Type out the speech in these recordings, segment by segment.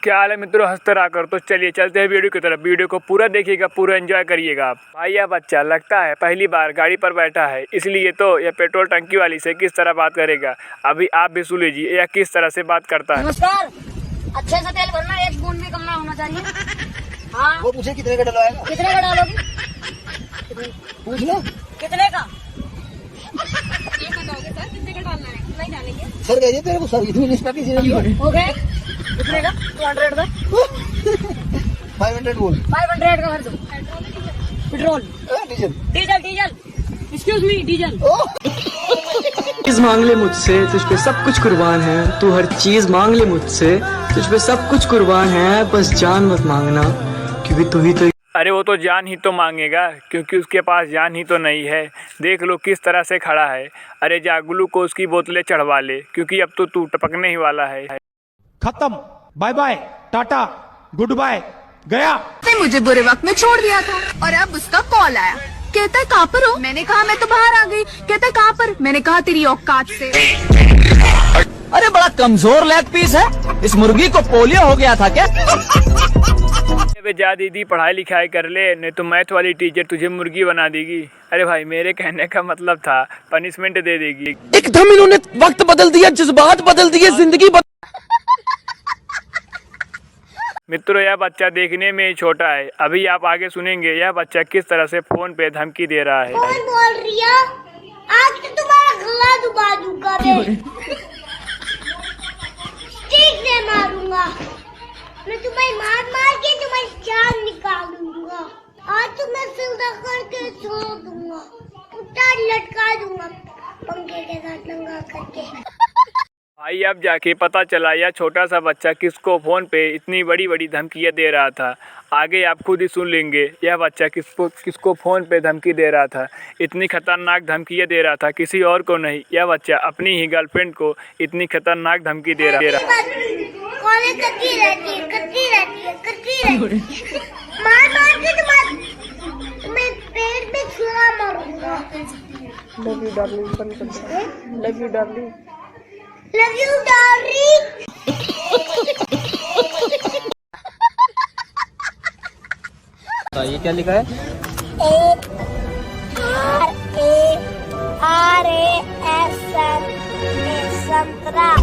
क्या हाल है मित्रों, हंसते रहा कर। तो चलिए चलते हैं वीडियो की तरफ। वीडियो को पूरा देखिएगा, पूरा एंजॉय करिएगा आप। भाई यह बच्चा लगता है पहली बार गाड़ी पर बैठा है, इसलिए तो यह पेट्रोल टंकी वाली से किस तरह बात करेगा। अभी आप भी सुन लीजिए यह किस तरह से बात करता है। नमस्कार, अच्छे से तेल भरना, एक बूंद भी कम ना होना चाहिए। हाँ, वो पूछे कितने का डलवाएगा? कितने का डालोगी? पूछ लो कितने का? ये बताओगे सर, कितने का डालना है? नहीं डालेंगे सर, कहिए तेरे को सर्विस में इसका हो गए। कितने का? 200 का। 500 बोल। 500 का भर दो। Petrol, diesel, diesel, diesel, excuse me, diesel. चीज मांग ले मुझसे, तुझ पे सब कुछ कुर्बान है। तू हर चीज मांग ले मुझसे, तुझ पे सब कुछ कुर्बान है। बस जान मत मांगना, क्योंकि तू ही तो। अरे वो तो जान ही तो मांगेगा, क्योंकि उसके पास जान ही तो नहीं है। देख लो किस तरह से खड़ा है। अरे जा ग्लूकोज की बोतलें चढ़वा ले, क्योंकि अब तो तू टपकने ही वाला है। खत्म, bye bye, tata, goodbye, गया। उसने मुझे बुरे वक्त में छोड़ दिया था और अब उसका कॉल आया, कहता है कहाँ पर हो? मैंने कहा मैं तो बाहर आ गई। कहता है कहाँ पर? मैंने कहा तेरी औकात से। अरे बड़ा कमजोर लेग पीस है, इस मुर्गी को पोलियो हो गया था क्या? जा दीदी पढ़ाई लिखाई कर ले, नहीं तो मैथ वाली टीचर तुझे मुर्गी बना देगी। अरे भाई मेरे कहने का मतलब था पनिशमेंट दे देगी। एकदम इन्होंने वक्त बदल दिया, जज्बात बदल दिए, जिंदगी मित्रों यह बच्चा देखने में ही छोटा है। अभी आप आगे सुनेंगे यह बच्चा किस तरह से फोन पे धमकी दे रहा है। कौन बोल रही है? आज तो तुम्हारा गला दुबा दूंगा मैं। स्टिक से मारूंगा मैं तुम्हें, मार मार के तुम्हारी जान निकालूंगा। आज तुम्हें सीधा करके छोड़ दूंगा, उल्टा लटका दूंगा पंखे के साथ लंगा करके। भाई अब जाके पता चला यह छोटा सा बच्चा किसको फोन पे इतनी बड़ी बड़ी धमकियाँ दे रहा था। आगे आप खुद ही सुन लेंगे यह बच्चा किसको फोन पे धमकी दे रहा था। इतनी खतरनाक धमकियाँ दे रहा था, किसी और को नहीं। यह बच्चा अपनी ही गर्लफ्रेंड को इतनी खतरनाक धमकी दे रहा। करती रहती है। मार मार के तुम्हें पेट में छुरा मारूंगा। Love you darling. Love you darling. Love you darling. ये क्या लिखा है? संतरा।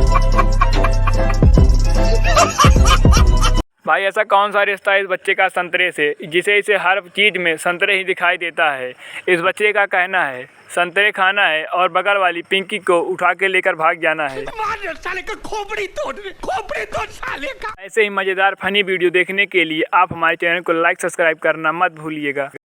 भाई ऐसा कौन सा रिश्ता है इस बच्चे का संतरे से, जिसे इसे हर चीज में संतरे ही दिखाई देता है। इस बच्चे का कहना है संतरे खाना है और बगल वाली पिंकी को उठा के लेकर भाग जाना है। साले का खोपड़ी तोड़ साले का। ऐसे ही मजेदार फनी वीडियो देखने के लिए आप हमारे चैनल को लाइक सब्सक्राइब करना मत भूलिएगा।